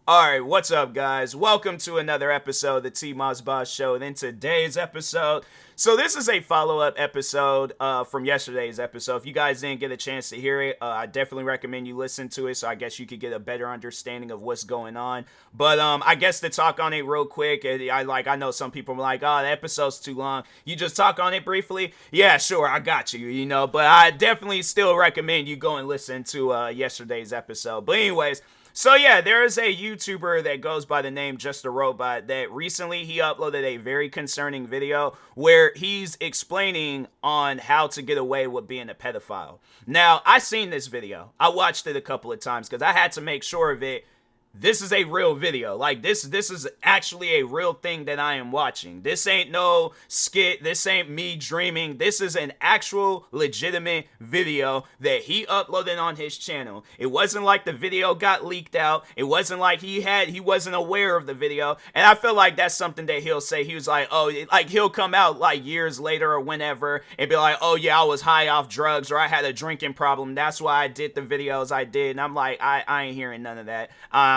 Alright, what's up, guys? Welcome to another episode of the TMossBoss Show. And in today's episode, this is a follow up episode from yesterday's episode. If you guys didn't get a chance to hear it, I definitely recommend you listen to it so I guess you could get a better understanding of what's going on. But I guess to talk on it real quick, I know some people are like, oh, the episode's too long. You just talk on it briefly? Yeah, sure, I got you, but I definitely still recommend you go and listen to yesterday's episode. But anyways, there is a YouTuber that goes by the name Just a Robot that recently he uploaded a very concerning video where he's explaining on how to get away with being a pedophile. Now, I seen this video. I watched it a couple of times because I had to make sure of it. This is a real video. Like, this is actually a real thing that I am watching. This ain't no skit. This ain't me dreaming. This is an actual legitimate video that he uploaded on his channel. It wasn't like the video got leaked out. It wasn't like he wasn't aware of the video. And I feel like that's something that he'll say. He was like, oh, like he'll come out like years later or whenever and be like, oh yeah, I was high off drugs or I had a drinking problem. That's why I did the videos I did. And I'm like, I ain't hearing none of that.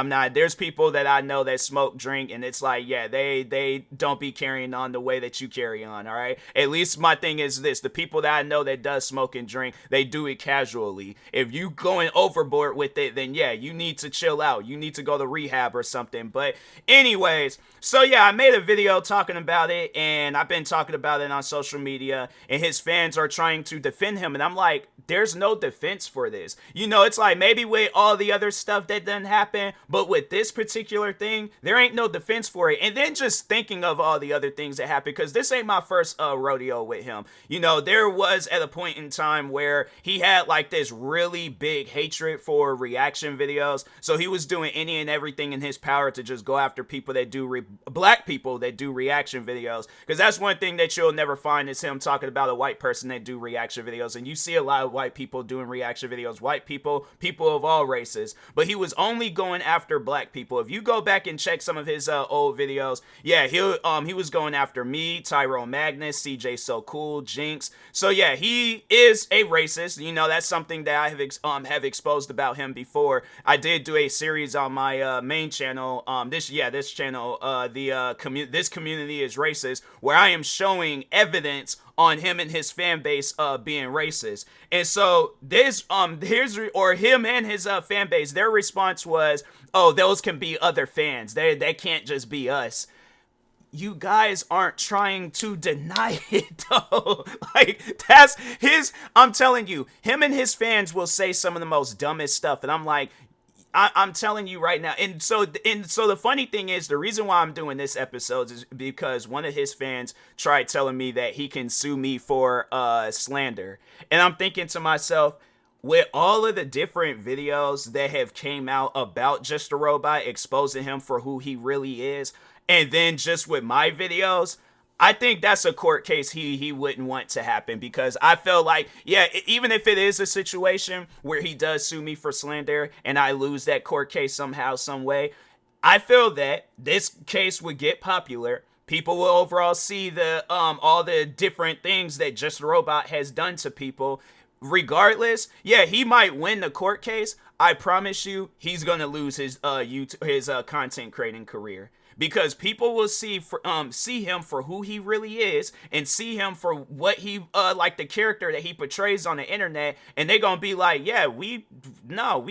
Not. There's people that I know that smoke, drink, and it's like, yeah, they don't be carrying on the way that you carry on, all right? At least my thing is this: the people that I know that does smoke and drink, they do it casually. If you going overboard with it, then yeah, you need to chill out. You need to go to rehab or something. But anyways, I made a video talking about it, and I've been talking about it on social media, and his fans are trying to defend him, and I'm like, there's no defense for this. It's like maybe with all the other stuff that didn't happen, but with this particular thing, there ain't no defense for it. And then just thinking of all the other things that happened, because this ain't my first rodeo with him. There was at a point in time where he had like this really big hatred for reaction videos. So he was doing any and everything in his power to just go after people that do black people that do reaction videos. Because that's one thing that you'll never find is him talking about a white person that do reaction videos. And you see a lot of white people doing reaction videos, white people of all races. But he was only going after black people. If you go back and check some of his old videos, yeah, he was going after me, Tyrone Magnus, CJ So Cool, Jinx. So yeah, he is a racist. That's something that I have exposed about him before. I did do a series on my main channel. This channel, this community is racist, where I am showing evidence on him and his fan base being racist. And so him and his fan base, their response was, oh, those can be other fans. They can't just be us. You guys aren't trying to deny it though. Like, that's I'm telling you, him and his fans will say some of the most dumbest stuff. And I'm like, I'm telling you right now. And so the funny thing is, the reason why I'm doing this episode is because one of his fans tried telling me that he can sue me for slander. And I'm thinking to myself, with all of the different videos that have came out about Just a Robot exposing him for who he really is, and then just with my videos, I think that's a court case he wouldn't want to happen, because I feel like, yeah, even if it is a situation where he does sue me for slander and I lose that court case somehow, some way, I feel that this case would get popular. People will overall see the all the different things that Just a Robot has done to people. Regardless, yeah, he might win the court case. I promise you, he's gonna lose his content creating career, because people will see him for who he really is, and see him for what he like the character that he portrays on the internet, and they gonna be like, yeah, we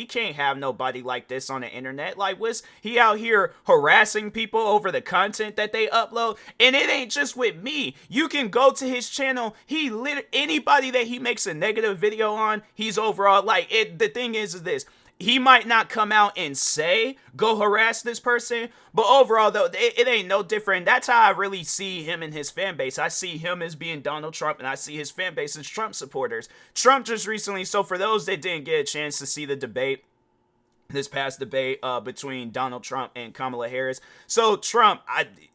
can't have nobody like this on the internet. Like, what's he out here harassing people over the content that they upload? And it ain't just with me. You can go to his channel. Anybody that he makes a negative video on, he's overall like it. The thing is this: he might not come out and say, go harass this person, but overall, though, it ain't no different. That's how I really see him and his fan base. I see him as being Donald Trump, and I see his fan base as Trump supporters. Trump just recently, so for those that didn't get a chance to see the debate, this past debate between Donald Trump and Kamala Harris. So Trump,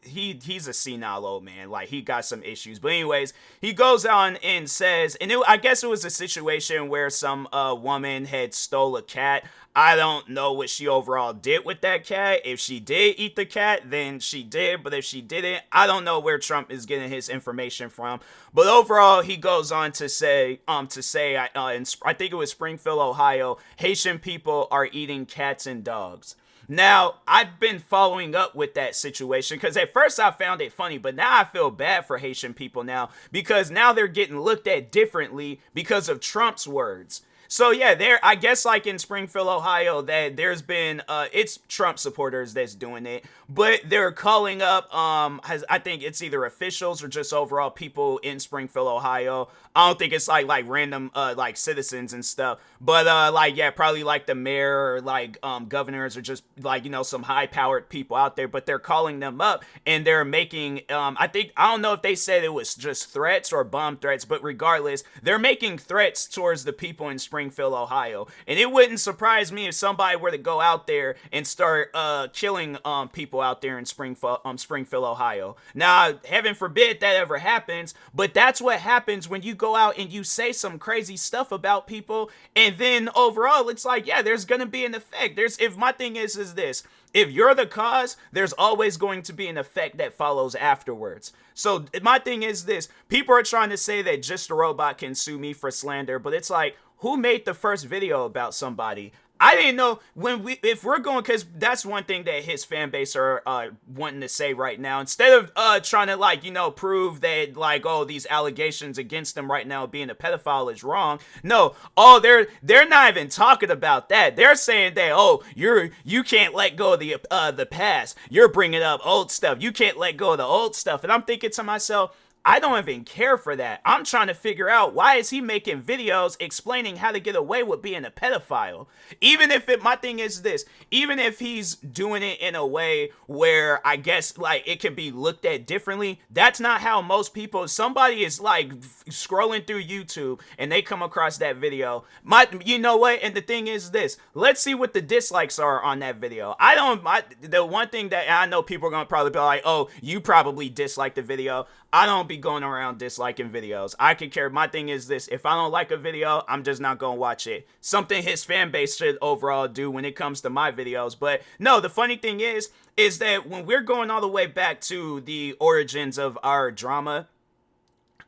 he's a senile old man. Like, he got some issues. But anyways, he goes on and says, and I guess it was a situation where some woman had stole a cat. I don't know what she overall did with that cat. If she did eat the cat, then she did. But if she didn't, I don't know where Trump is getting his information from. But overall, he goes on to say, I think it was Springfield, Ohio, Haitian people are eating cats and dogs. Now, I've been following up with that situation because at first I found it funny, but now I feel bad for Haitian people now because now they're getting looked at differently because of Trump's words. So yeah, there I guess like in Springfield, Ohio, that there's been it's Trump supporters that's doing it, but they're calling up I think it's either officials or just overall people in Springfield, Ohio. I don't think it's like random like citizens and stuff, but like yeah, probably like the mayor or like governors or just like some high powered people out there, but they're calling them up and they're making I don't know if they said it was just threats or bomb threats, but regardless, they're making threats towards the people in Springfield, Ohio. And it wouldn't surprise me if somebody were to go out there and start killing people out there in Springfield, Ohio. Now, heaven forbid that ever happens, but that's what happens when you go out and you say some crazy stuff about people, and then overall it's like, yeah, there's gonna be an effect. If my thing is this, if you're the cause, there's always going to be an effect that follows afterwards. So my thing is this, people are trying to say that Just a Robot can sue me for slander, but it's like, who made the first video about somebody? I didn't know if we're going, because that's one thing that his fan base are wanting to say right now. Instead of trying to prove that oh, these allegations against him right now being a pedophile is wrong. No, they're not even talking about that. They're saying that you can't let go of the past. You're bringing up old stuff. You can't let go of the old stuff. And I'm thinking to myself, I don't even care for that. I'm trying to figure out, why is he making videos explaining how to get away with being a pedophile? My thing is this, even if he's doing it in a way where I guess it can be looked at differently, that's not how most people, somebody is scrolling through YouTube and they come across that video. You know what? And the thing is this, let's see what the dislikes are on that video. The one thing that I know people are going to probably be like, oh, you probably dislike the video. I don't be going around disliking videos. I could care. My thing is this, if I don't like a video, I'm just not going to watch it. Something his fan base should overall do when it comes to my videos. But no, the funny thing is that when we're going all the way back to the origins of our drama,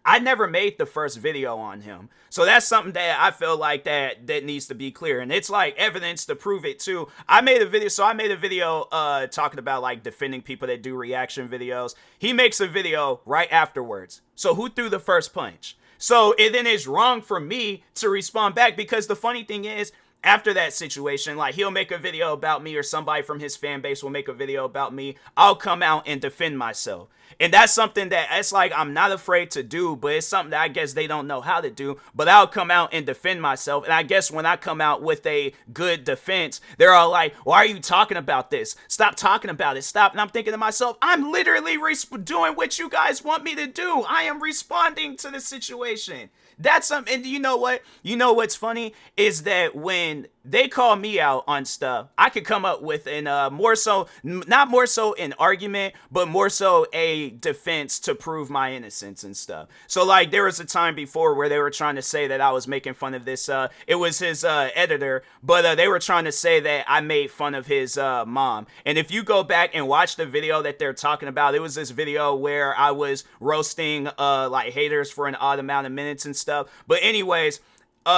I never made the first video on him. So that's something that I feel like that needs to be clear. And it's evidence to prove it too. I made a video talking about defending people that do reaction videos. He makes a video right afterwards. So who threw the first punch? So then it's wrong for me to respond back, because the funny thing is, after that situation, he'll make a video about me, or somebody from his fan base will make a video about me. I'll come out and defend myself. And that's something that I'm not afraid to do, but it's something that I guess they don't know how to do. But I'll come out and defend myself. And I guess when I come out with a good defense, they're all like, why are you talking about this? Stop talking about it. Stop. And I'm thinking to myself, I'm literally doing what you guys want me to do. I am responding to the situation. That's something. And you know what? You know what's funny is that when they call me out on stuff, I could come up with not more so an argument, but more so a defense to prove my innocence and stuff. So there was a time before where they were trying to say that I was making fun of this. It was his editor, but they were trying to say that I made fun of his mom. And if you go back and watch the video that they're talking about, it was this video where I was roasting haters for an odd amount of minutes and stuff. But anyways,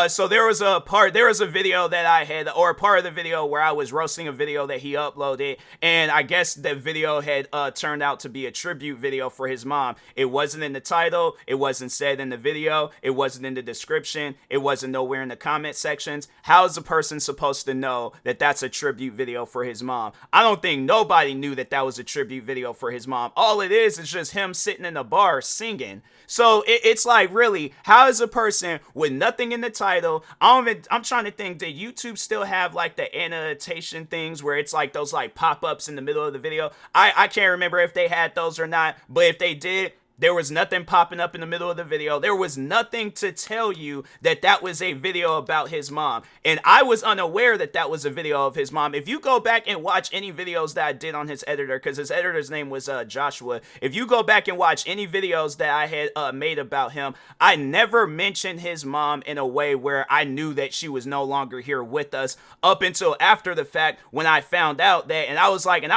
so there was a video that I had, or a part of the video where I was roasting a video that he uploaded, and I guess the video had turned out to be a tribute video for his mom. It wasn't in the title, it wasn't said in the video, it wasn't in the description, it wasn't nowhere in the comment sections. How is a person supposed to know that that's a tribute video for his mom? I don't think nobody knew that that was a tribute video for his mom. All it is just him sitting in a bar singing. So it's really, how is a person with nothing in the title? I'm trying to think, did YouTube still have the annotation things where it's those pop-ups in the middle of the video? I can't remember if they had those or not, but if they did, there was nothing popping up in the middle of the video. There was nothing to tell you that that was a video about his mom. And I was unaware that that was a video of his mom. If you go back and watch any videos that I did on his editor, because his editor's name was Joshua. If you go back and watch any videos that I had made about him, I never mentioned his mom in a way where I knew that she was no longer here with us, up until after the fact when I found out that, and I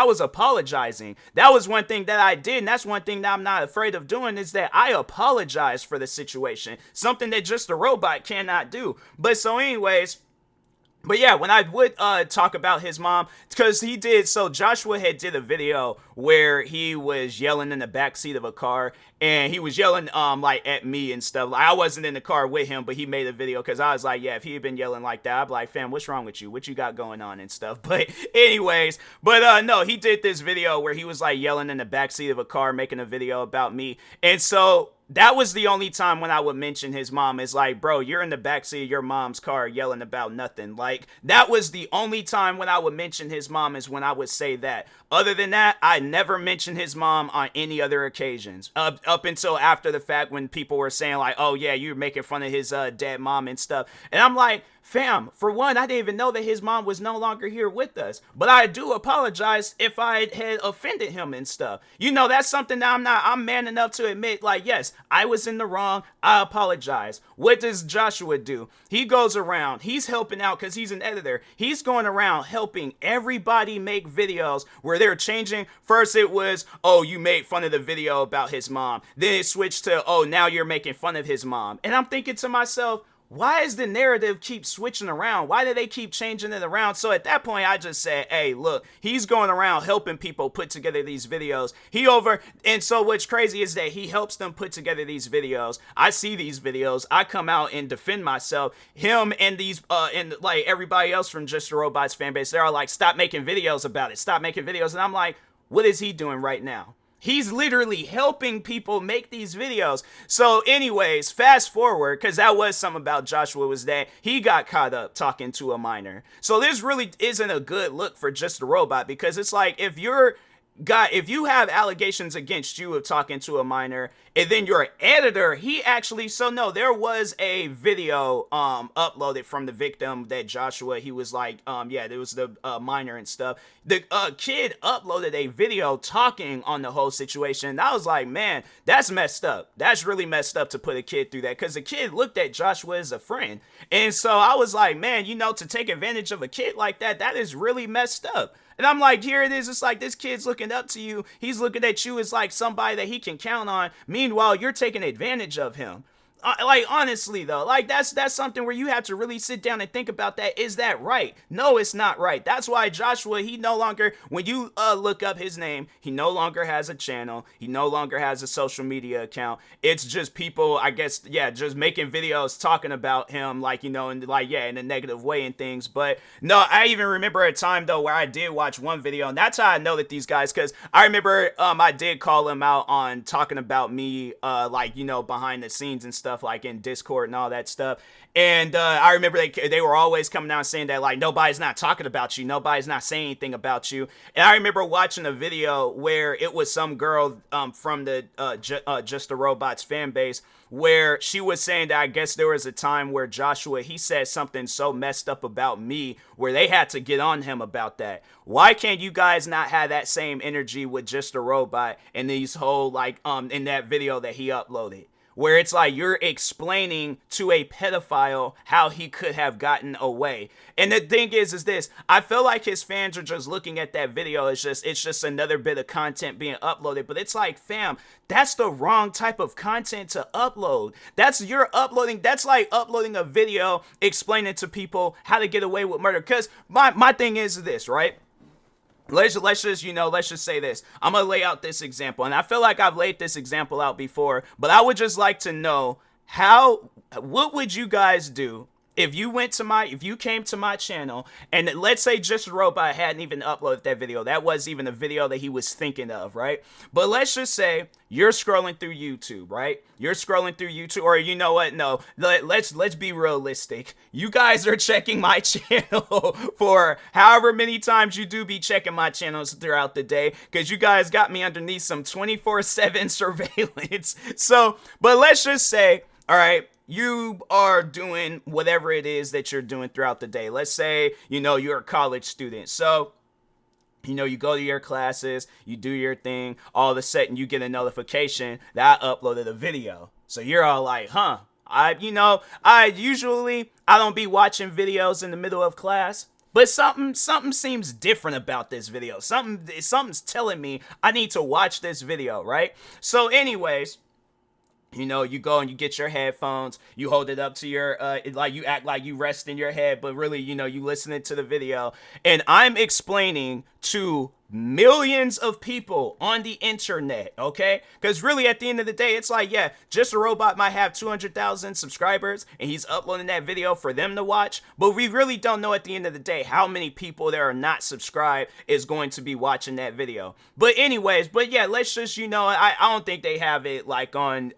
was apologizing. That was one thing that I did, and that's one thing that I'm not afraid of doing, is that I apologize for the situation, something that Just a Robot cannot do. But so anyways, But yeah, when I would talk about his mom, because he did, so Joshua had did a video where he was yelling in the backseat of a car, and he was yelling like at me and stuff. Like I wasn't in the car with him, but he made a video because I was like, yeah, if he had been yelling like that, I'd be like, fam, what's wrong with you? What you got going on and stuff. But anyways, but no, he did this video where he was like yelling in the backseat of a car, making a video about me, and so that was the only time when I would mention his mom. Is like, bro, you're in the backseat of your mom's car yelling about nothing. Like, that was the only time when I would mention his mom, is when I would say that. Other than that, I never mentioned his mom on any other occasions. Up until after the fact, when people were saying like, oh yeah, you're making fun of his dead mom and stuff. And I'm like, fam, for one, I didn't even know that his mom was no longer here with us. But I do apologize if I had offended him and stuff. You know, that's something that I'm man enough to admit, like, yes, I was in the wrong. I apologize. What does Joshua do? He goes around, he's helping out because he's an editor. He's going around helping everybody make videos where they're changing. First it was, oh, you made fun of the video about his mom. Then it switched to, oh, now you're making fun of his mom. And I'm thinking to myself, why is the narrative keep switching around? Why do they keep changing it around? So at that point, I just said, hey, look, he's going around helping people put together these videos. And so what's crazy is that he helps them put together these videos. I see these videos. I come out and defend myself. Him and and like everybody else from Just the Robots fan base, they're all like, stop making videos about it. Stop making videos. And I'm like, what is he doing right now? He's literally helping people make these videos. So anyways, fast forward, because that was something about Joshua, was that he got caught up talking to a minor. So this really isn't a good look for Just a Robot, because it's like, if you have allegations against you of talking to a minor, and then your editor, there was a video uploaded from the victim that Joshua, he was like, there was the minor and stuff. The kid uploaded a video talking on the whole situation. And I was like, man, that's messed up. That's really messed up to put a kid through that, because the kid looked at Joshua as a friend. And so I was like, man, to take advantage of a kid like that, that is really messed up. And I'm like, here it is. It's like, this kid's looking up to you. He's looking at you as like somebody that he can count on. Meanwhile, you're taking advantage of him. Like, honestly though, like that's something where you have to really sit down and think about that. Is that right? No, it's not right. That's why Joshua, he no longer, when you look up his name, he no longer has a channel. He no longer has a social media account. It's just people, I guess, just making videos talking about him, like, in a negative way and things. But no, I even remember a time though where I did watch one video, and that's how I know that these guys, because I remember I did call him out on talking about me, behind the scenes and stuff, like in Discord and all that stuff. And I remember they were always coming out saying that, like, nobody's not talking about you, nobody's not saying anything about you. And I remember watching a video where it was some girl from the Just the Robots fan base, where she was saying that I guess there was a time where Joshua, he said something so messed up about me where they had to get on him about that. Why can't you guys not have that same energy with Just a Robot and these whole, in that video that he uploaded? Where it's like you're explaining to a pedophile how he could have gotten away. And the thing is this, I feel like his fans are just looking at that video. It's just another bit of content being uploaded. But it's like, fam, that's the wrong type of content to upload. That's like uploading a video explaining to people how to get away with murder. Because my thing is this, right? Let's just say this. I'm going to lay out this example. And I feel like I've laid this example out before, but I would just like to know what would you guys do if you came to my channel, and let's say Just a Robot hadn't even uploaded that video. That was even a video that he was thinking of, right? But let's just say you're scrolling through YouTube, right? You're scrolling through YouTube, or you know what? No, let's be realistic. You guys are checking my channel for however many times you do be checking my channels throughout the day, because you guys got me underneath some 24/7 surveillance. So, but let's just say, all right, you are doing whatever it is that you're doing throughout the day. Let's say, you're a college student. So, you go to your classes, you do your thing, all of a sudden you get a notification that I uploaded a video. So you're all like, I don't be watching videos in the middle of class, but something seems different about this video. Something's telling me I need to watch this video, right? So anyways, You know, you go and you get your headphones, you hold it up to your, like you act like you rest in your head, but really, you know, you listening to the video. And I'm explaining to millions of people on the internet, okay? Because really, at the end of the day, it's like, yeah, Just a Robot might have 200,000 subscribers, and he's uploading that video for them to watch, but we really don't know at the end of the day how many people that are not subscribed is going to be watching that video. But anyways, but yeah, let's just, you know, I don't think they have it like on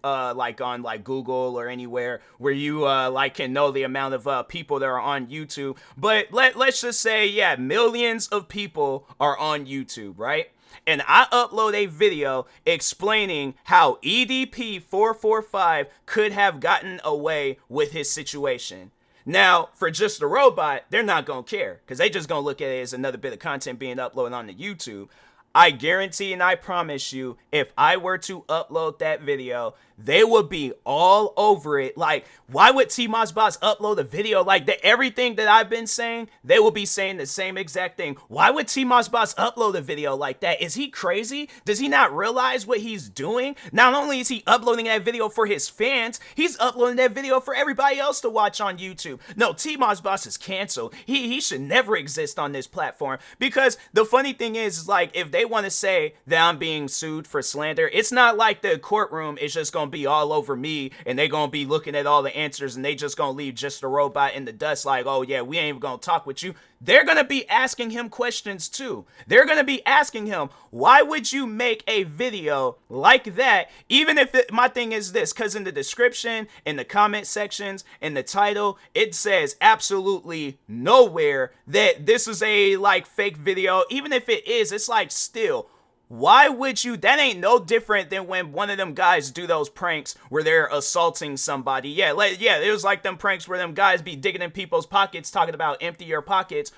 Google or anywhere where you like can know the amount of people that are on YouTube. But let's just say, yeah, millions of people are on YouTube, right? And I upload a video explaining how EDP445 could have gotten away with his situation. Now, for Just a Robot, they're not gonna care because they just gonna look at it as another bit of content being uploaded onto YouTube. I guarantee and I promise you, if I were to upload that video, they would be all over it. Like, why would TMossBoss upload a video like that? Everything that I've been saying, they will be saying the same exact thing. Why would TMossBoss upload a video like that? Is he crazy? Does he not realize what he's doing? Not only is he uploading that video for his fans, he's uploading that video for everybody else to watch on YouTube. No, TMossBoss is canceled. He should never exist on this platform, because the funny thing is like, if they want to say that I'm being sued for slander, it's not like the courtroom is just going to be all over me and they going to be looking at all the answers and they just going to leave Just a Robot in the dust like, oh yeah, we ain't even going to talk with you. They're going to be asking him questions too. They're going to be asking him, why would you make a video like that? Even if my thing is this, because in the description, in the comment sections, in the title, it says absolutely nowhere that this is a like fake video. Even if it is, it's like still, why would you? That ain't no different than when one of them guys do those pranks where they're assaulting somebody. Yeah, it was like them pranks where them guys be digging in people's pockets talking about empty your pockets.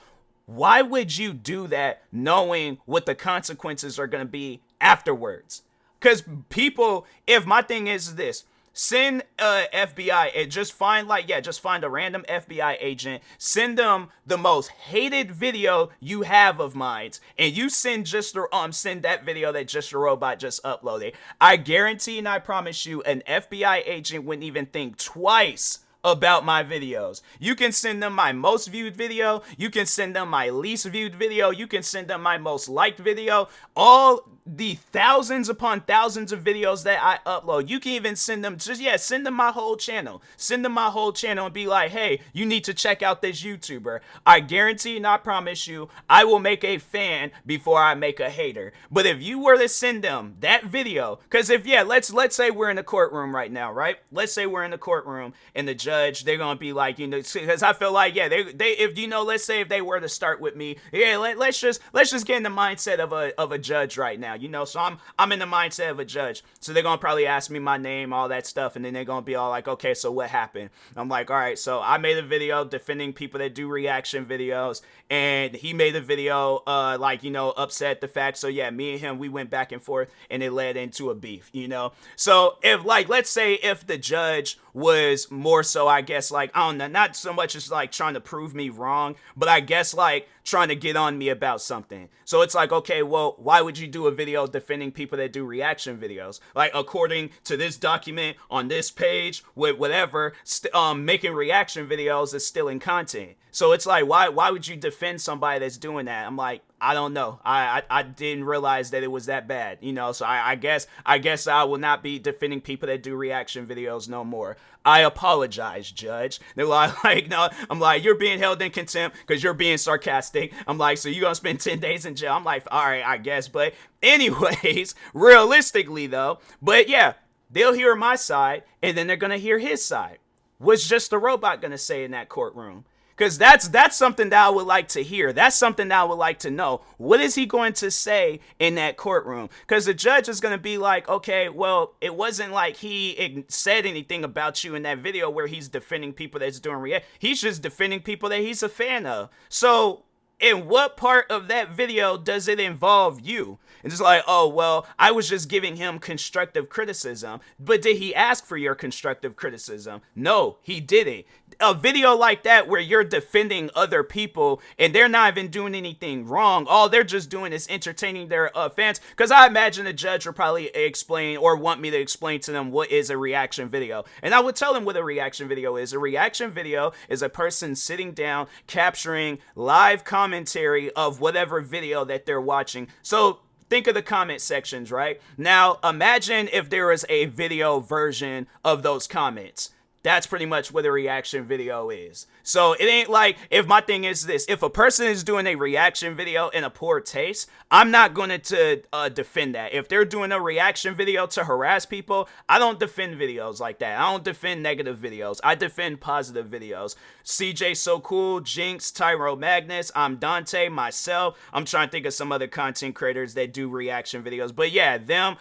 Why would you do that knowing what the consequences are going to be afterwards? Because people, if my thing is this, send FBI and just find a random FBI agent, send them the most hated video you have of mine, and you send that video that Just a Robot just uploaded. I guarantee and I promise you, an FBI agent wouldn't even think twice about my videos. You can send them my most viewed video, you can send them my least viewed video, you can send them my most liked video, all the thousands upon thousands of videos that I upload. You can even send them send them my whole channel. Send them my whole channel and be like, hey, you need to check out this YouTuber. I guarantee and I promise you, I will make a fan before I make a hater. But if you were to send them that video, because let's say we're in a courtroom right now, right? Let's say we're in the courtroom and the judge, they're gonna be like, you know, because I feel like, yeah, they if you know, let's say if they were to start with me, yeah, let's just get in the mindset of a judge right now. You know, so I'm in the mindset of a judge. So they're gonna probably ask me my name, all that stuff, and then they're gonna be all like, okay, so what happened? I'm like, all right, so I made a video defending people that do reaction videos, and he made a video upset the fact. So yeah, me and him, we went back and forth and it led into a beef, you know. So if let's say if the judge was more so, I guess, like, I don't know, not so much as like trying to prove me wrong, but I guess like trying to get on me about something. So it's like, okay, well, why would you do a video defending people that do reaction videos? Like, according to this document on this page with whatever, making reaction videos is stealing content. So it's like, why would you defend somebody that's doing that? I'm like, I don't know. I didn't realize that it was that bad, you know. So I guess I will not be defending people that do reaction videos no more. I apologize, Judge. They're like, no. I'm like, you're being held in contempt because you're being sarcastic. I'm like, so you're gonna spend 10 days in jail? I'm like, all right, I guess. But anyways, realistically though, but yeah, they'll hear my side and then they're gonna hear his side. What's Just a Robot gonna say in that courtroom? Because that's something that I would like to hear. That's something that I would like to know. What is he going to say in that courtroom? Because the judge is going to be like, okay, well, it wasn't like he said anything about you in that video where he's defending people that's doing react. He's just defending people that he's a fan of. So in what part of that video does it involve you? And it's like, oh, well, I was just giving him constructive criticism. But did he ask for your constructive criticism? No, he didn't. a video like that where you're defending other people and they're not even doing anything wrong, all they're just doing is entertaining their fans, because I imagine the judge would probably explain or want me to explain to them what is a reaction video, and I would tell them what a reaction video is. A reaction video is a person sitting down capturing live commentary of whatever video that they're watching. So think of the comment sections, right? Now imagine if there was a video version of those comments. That's pretty much what a reaction video is. So it ain't like, if my thing is this, if a person is doing a reaction video in a poor taste, I'm not going to defend that. If they're doing a reaction video to harass people, I don't defend videos like that. I don't defend negative videos. I defend positive videos. CJ So Cool, Jinx, Tyro Magnus, I'm Dante, myself. I'm trying to think of some other content creators that do reaction videos. But yeah, them.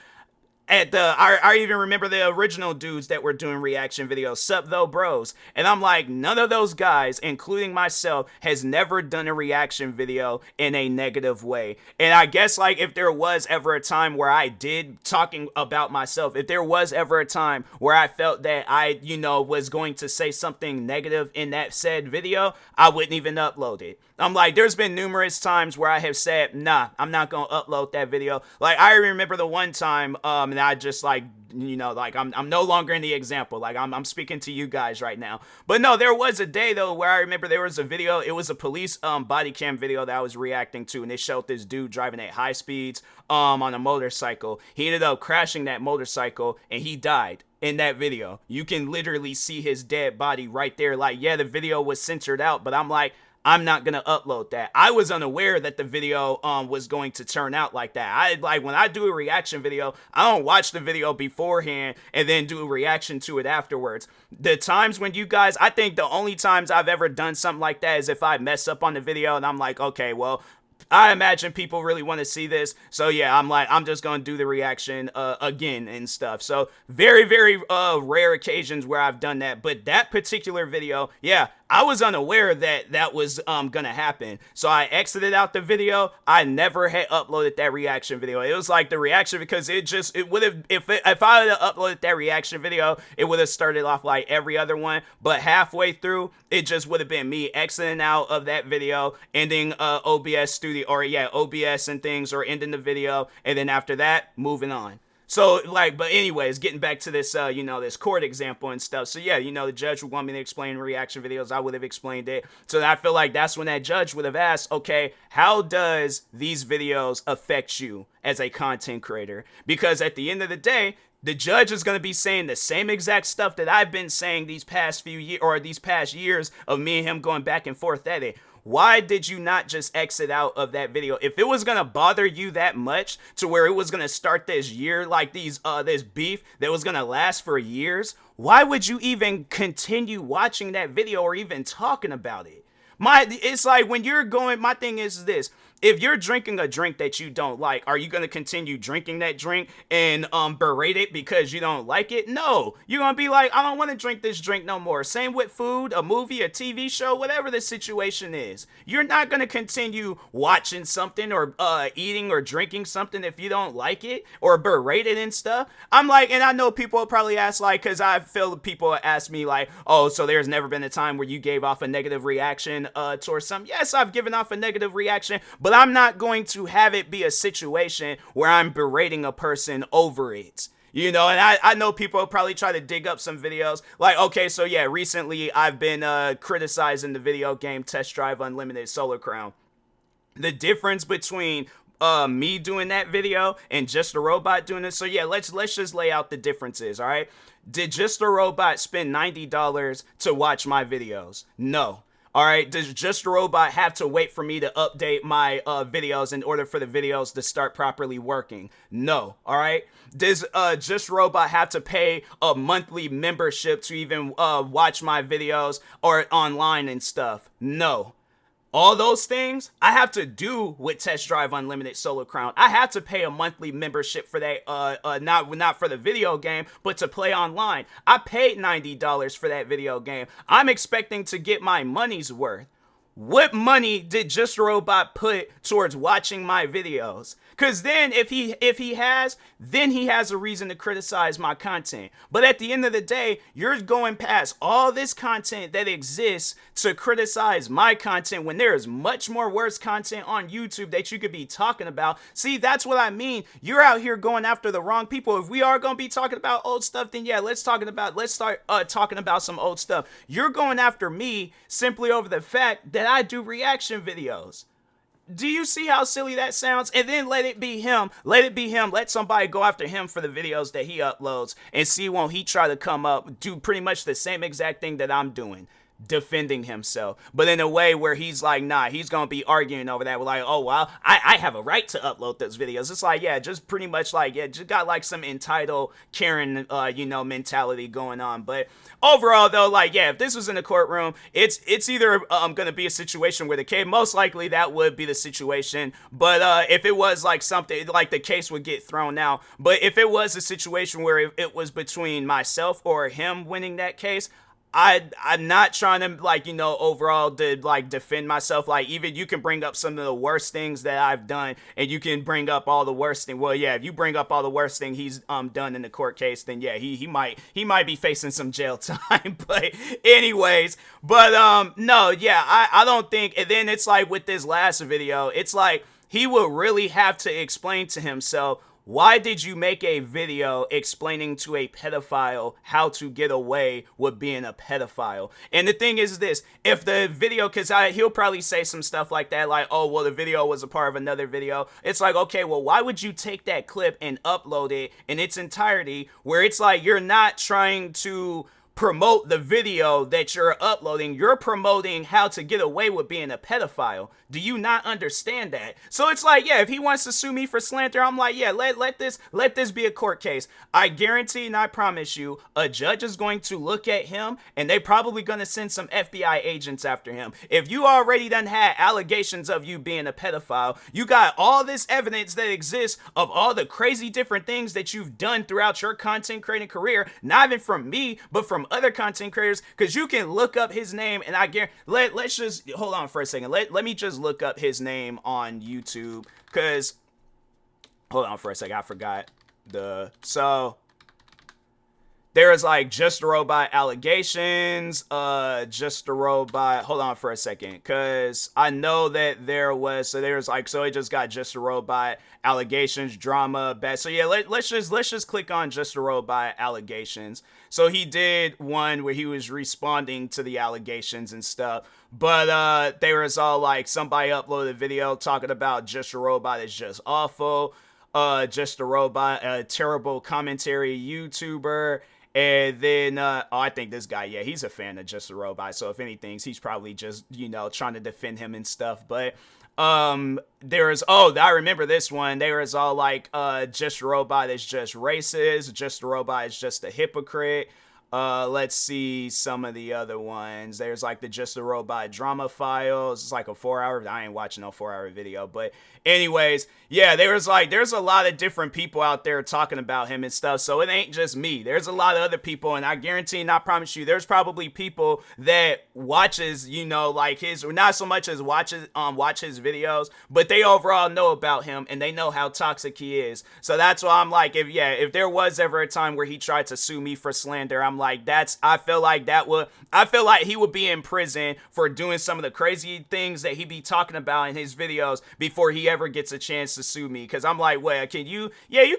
I even remember the original dudes that were doing reaction videos, Sup Though Bros, and I'm like, none of those guys, including myself, has never done a reaction video in a negative way. And I guess, like, if there was ever a time where I did, talking about myself, if there was ever a time where I felt that I, was going to say something negative in that said video, I wouldn't even upload it. I'm like, there's been numerous times where I have said, nah, I'm not gonna upload that video. Like, I remember the one time, and I just like, I'm no longer in the example. Like, I'm speaking to you guys right now. But no, there was a day though where I remember there was a video. It was a police body cam video that I was reacting to, and it showed this dude driving at high speeds on a motorcycle. He ended up crashing that motorcycle, and he died. In that video, you can literally see his dead body right there. Like, yeah, the video was censored out, but I'm like, I'm not gonna upload that. I was unaware that the video was going to turn out like that. When I do a reaction video, I don't watch the video beforehand and then do a reaction to it afterwards. The times when you guys, I think the only times I've ever done something like that is if I mess up on the video and I'm like, okay, well, I imagine people really want to see this. So yeah, I'm just going to do the reaction again and stuff. So very, very rare occasions where I've done that. But that particular video, yeah, I was unaware that that was going to happen. So I exited out the video. I never had uploaded that reaction video. It was like the reaction, because it would have, if I had uploaded that reaction video, it would have started off like every other one. But halfway through, it just would have been me exiting out of that video, ending OBS studio, or yeah, OBS and things, or ending the video. And then after that, moving on. So, like, but anyways, getting back to this, this court example and stuff. So, yeah, the judge would want me to explain reaction videos. I would have explained it. So, I feel like that's when that judge would have asked, okay, how does these videos affect you as a content creator? Because at the end of the day, the judge is going to be saying the same exact stuff that I've been saying these past few years, or these past years of me and him going back and forth at it. Why did you not just exit out of that video? If it was going to bother you that much to where it was going to start this year, like this beef that was going to last for years, why would you even continue watching that video or even talking about it? It's like when you're going, my thing is this. If you're drinking a drink that you don't like, are you going to continue drinking that drink and berate it because you don't like it? No. You're going to be like, I don't want to drink this drink no more. Same with food, a movie, a TV show, whatever the situation is. You're not going to continue watching something or eating or drinking something if you don't like it or berate it and stuff. I'm like, and I know people will probably ask, like, because I feel people ask me like, oh, so there's never been a time where you gave off a negative reaction towards something. Yes, I've given off a negative reaction, but I'm not going to have it be a situation where I'm berating a person over it. And I know people probably try to dig up some videos. Like, okay, so yeah, recently I've been criticizing the video game Test Drive Unlimited Solar Crown. The difference between me doing that video and Just a Robot doing it. So yeah, let's just lay out the differences, all right? Did Just a Robot spend $90 to watch my videos? No. All right, does Just a Robot have to wait for me to update my videos in order for the videos to start properly working? No. All right, does Just a Robot have to pay a monthly membership to even watch my videos or online and stuff? No. All those things I have to do with Test Drive Unlimited Solar Crown. I have to pay a monthly membership for that, not for the video game, but to play online. I paid $90 for that video game. I'm expecting to get my money's worth. What money did Just a Robot put towards watching my videos? Because then if he has, then he has a reason to criticize my content. But at the end of the day, you're going past all this content that exists to criticize my content when there is much more worse content on YouTube that you could be talking about. See, that's what I mean. You're out here going after the wrong people. If we are going to be talking about old stuff, then yeah, let's start talking about some old stuff. You're going after me simply over the fact that I do reaction videos. Do you see how silly that sounds? And then let it be him. Let somebody go after him for the videos that he uploads and see, won't he try to come up, do pretty much the same exact thing that I'm doing, defending himself, but in a way where he's like, nah, he's gonna be arguing over that. We're like, oh well, I have a right to upload those videos. It's like, yeah, just pretty much like, yeah, just got like some entitled Karen mentality going on. But overall though, like, yeah, if this was in a courtroom, it's either gonna be a situation where the case, most likely that would be the situation, but if it was like something like the case would get thrown out. But if it was a situation where it was between myself or him winning that case, I'm not trying to overall to defend myself. Like, even you can bring up some of the worst things that I've done, and you can bring up all the worst thing. Well, yeah, if you bring up all the worst thing he's done in the court case, then yeah, he might be facing some jail time. But anyways, no, yeah, I don't think. And then it's like with this last video, it's like he will really have to explain to himself, why did you make a video explaining to a pedophile how to get away with being a pedophile? And the thing is this, if the video, because he'll probably say some stuff like that, like, oh, well, the video was a part of another video. It's like, okay, well, why would you take that clip and upload it in its entirety, where it's like you're not trying to promote the video that you're uploading, you're promoting how to get away with being a pedophile. Do you not understand that? So it's like, yeah, if he wants to sue me for slander, I'm like, yeah, let this be a court case. I guarantee and I promise you, a judge is going to look at him and they probably going to send some FBI agents after him. If you already done had allegations of you being a pedophile, you got all this evidence that exists of all the crazy different things that you've done throughout your content creating career, not even from me, but from other content creators, because you can look up his name, and I guarantee, let's just hold on for a second. Let me just look up his name on YouTube, because hold on for a second, I forgot so there is like Just a Robot allegations, Just a Robot, hold on for a second, because I know that so it just got Just a Robot allegations, drama, bad. So yeah, let's just click on Just a Robot allegations. So he did one where he was responding to the allegations and stuff, but they was all like, somebody uploaded a video talking about Just a Robot is just awful, Just a Robot, a terrible commentary YouTuber. And then, I think this guy, yeah, he's a fan of Just a Robot. So if anything, he's probably just, trying to defend him and stuff. But I remember this one. They was all like, Just a Robot is just racist. Just a Robot is just a hypocrite. Let's see some of the other ones. There's like the Just a Robot drama files. It's like a 4-hour. I ain't watching no 4-hour video, but anyways, yeah, there's a lot of different people out there talking about him and stuff. So it ain't just me. There's a lot of other people, and I guarantee and I promise you, there's probably people that watches, like his, or not so much as watch his videos, but they overall know about him and they know how toxic he is. So that's why I'm like, if there was ever a time where he tried to sue me for slander, I'm like, I feel like he would be in prison for doing some of the crazy things that he be talking about in his videos before he ever gets a chance to sue me. Because I'm like, well, you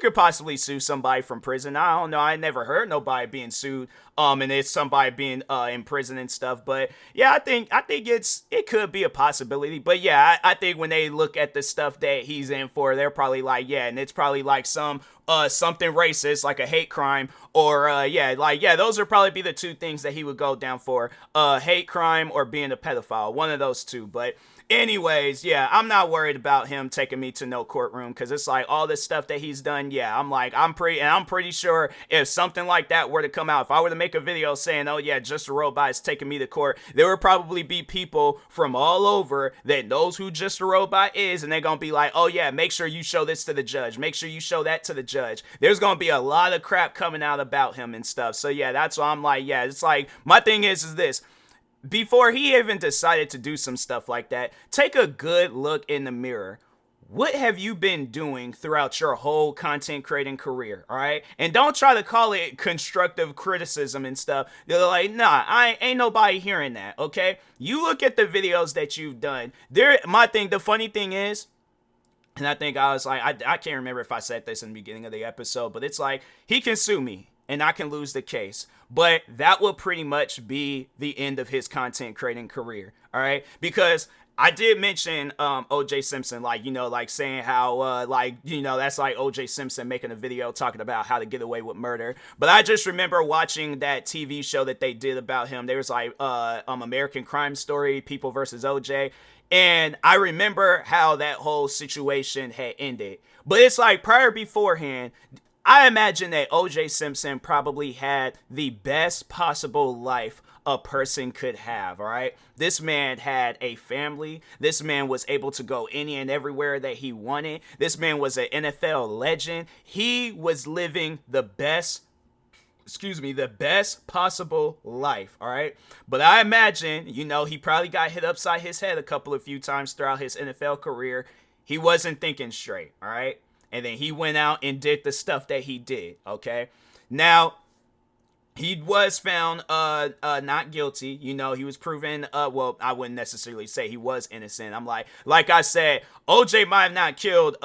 could possibly sue somebody from prison. I don't know, I never heard nobody being sued and it's somebody being in prison and stuff. But yeah, I think it could be a possibility. But yeah, I think when they look at the stuff that he's in for, they're probably like, yeah, and it's probably like something racist, like a hate crime, or those would probably be the two things that he would go down for, hate crime or being a pedophile, one of those two. But anyways, yeah, I'm not worried about him taking me to no courtroom, because it's like all this stuff that he's done. Yeah, I'm pretty sure if something like that were to come out, if I were to make a video saying, oh yeah, Just a Robot is taking me to court, there would probably be people from all over that knows who Just a Robot is, and they're gonna be like, oh yeah, make sure you show this to the judge, make sure you show that to the judge. There's gonna be a lot of crap coming out about him and stuff. So yeah, that's why I'm like, yeah, it's like, my thing is this: before he even decided to do some stuff like that, take a good look in the mirror. what have you been doing throughout your whole content creating career? All right. And don't try to call it constructive criticism and stuff. They're like, nah, I ain't nobody hearing that. Okay. You look at the videos that you've done. The funny thing is, and I think I was like, I can't remember if I said this in the beginning of the episode, but it's like, he can sue me and I can lose the case. But that will pretty much be the end of his content creating career. All right. Because I did mention OJ Simpson, like, like saying how, that's like OJ Simpson making a video talking about how to get away with murder. But I just remember watching that TV show that they did about him. There was like American Crime Story, People versus OJ. And I remember how that whole situation had ended. But it's like beforehand, I imagine that OJ Simpson probably had the best possible life a person could have, all right? This man had a family. This man was able to go any and everywhere that he wanted. This man was an NFL legend. He was living the best possible life, all right? But I imagine, he probably got hit upside his head a few times throughout his NFL career. He wasn't thinking straight, all right? And then he went out and did the stuff that he did, okay? Now, he was found not guilty. He was proven, I wouldn't necessarily say he was innocent. I'm like I said, OJ might have not killed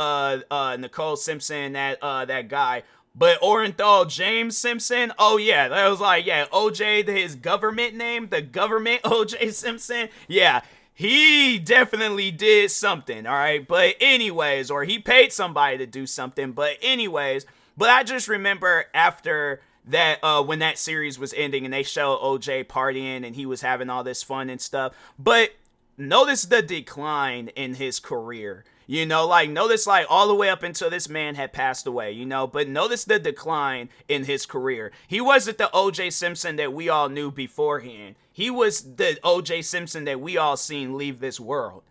Nicole Simpson, that guy. But Orenthal James Simpson, oh yeah, that was like, yeah, OJ, his government name, the government OJ Simpson, yeah, he definitely did something, all right? But anyways, or he paid somebody to do something, but anyways, but I just remember after that, when that series was ending and they showed OJ partying and he was having all this fun and stuff, but notice the decline in his career. Notice all the way up until this man had passed away, but notice the decline in his career. He wasn't the OJ Simpson that we all knew beforehand. He was the OJ Simpson that we all seen leave this world.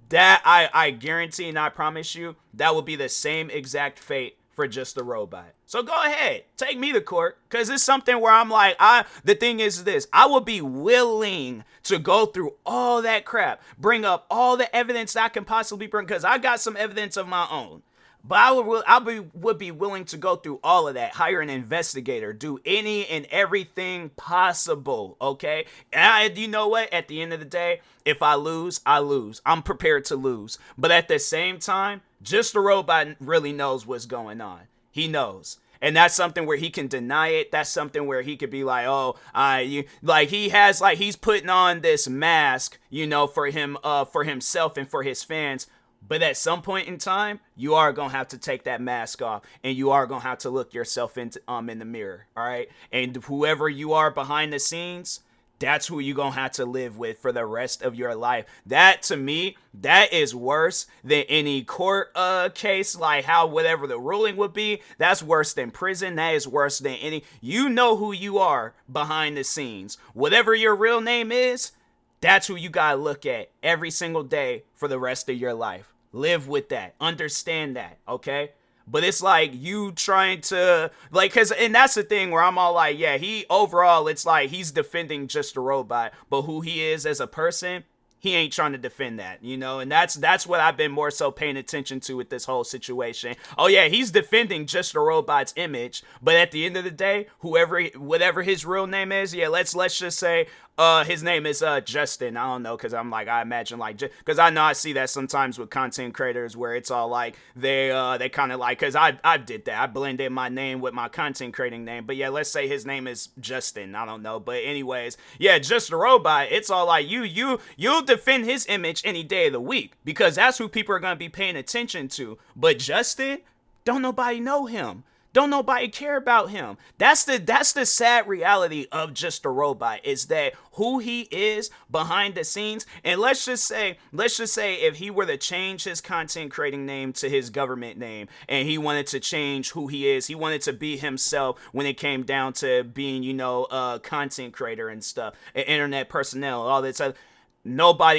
That I guarantee and I promise you, that will be the same exact fate for Just a Robot. So go ahead, take me to court, because it's something where I'm like, the thing is this, I will be willing to go through all that crap, bring up all the evidence I can possibly bring, because I got some evidence of my own. But I would be willing to go through all of that, hire an investigator, do any and everything possible, okay? And you know what? At the end of the day, if I lose, I lose. I'm prepared to lose. But at the same time, Just a Robot really knows what's going on. He knows. And that's something where he can deny it. That's something where he could be like, he's putting on this mask, for himself and for his fans. But at some point in time, you are going to have to take that mask off and you are going to have to look yourself in the mirror. All right. And whoever you are behind the scenes, that's who you're going to have to live with for the rest of your life. That, to me, that is worse than any court case, like how whatever the ruling would be. That's worse than prison. That is worse than any. You know who you are behind the scenes. Whatever your real name is, that's who you got to look at every single day for the rest of your life. Live with that. Understand that, okay? But it's like you trying to, and that's the thing where I'm all like, yeah, it's like he's defending Just a Robot, but who he is as a person, he ain't trying to defend that, and that's what I've been more so paying attention to with this whole situation. Oh yeah, he's defending Just a Robot's image, but at the end of the day, whatever his real name is, yeah, let's just say his name is Justin. I don't know, because I'm like, I imagine because I know I see that sometimes with content creators where it's all like they kind of like, because I did that. I blended my name with my content creating name. But yeah, let's say his name is Justin. I don't know. But anyways, yeah, Just a Robot. It's all like you'll defend his image any day of the week because that's who people are going to be paying attention to. But Justin, don't nobody know him. Don't nobody care about him. That's the sad reality of Just a Robot, is that who he is behind the scenes. And let's just say if he were to change his content creating name to his government name and he wanted to change who he is, he wanted to be himself when it came down to being, a content creator and stuff, an internet personnel, all this other,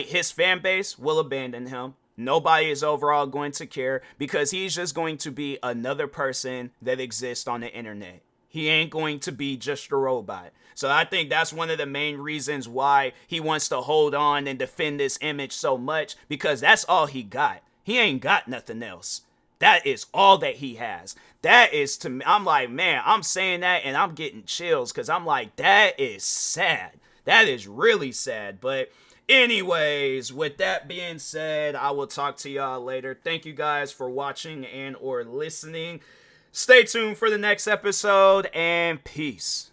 his fan base will abandon him. Nobody is overall going to care because he's just going to be another person that exists on the internet. He ain't going to be Just a Robot. So I think that's one of the main reasons why he wants to hold on and defend this image so much, because that's all he got. He ain't got nothing else. That is all that he has. That is, to me, I'm like, man, I'm saying that and I'm getting chills because I'm like, that is sad. That is really sad. But anyways, with that being said, I will talk to y'all later. Thank you guys for watching and or listening. Stay tuned for the next episode, and peace.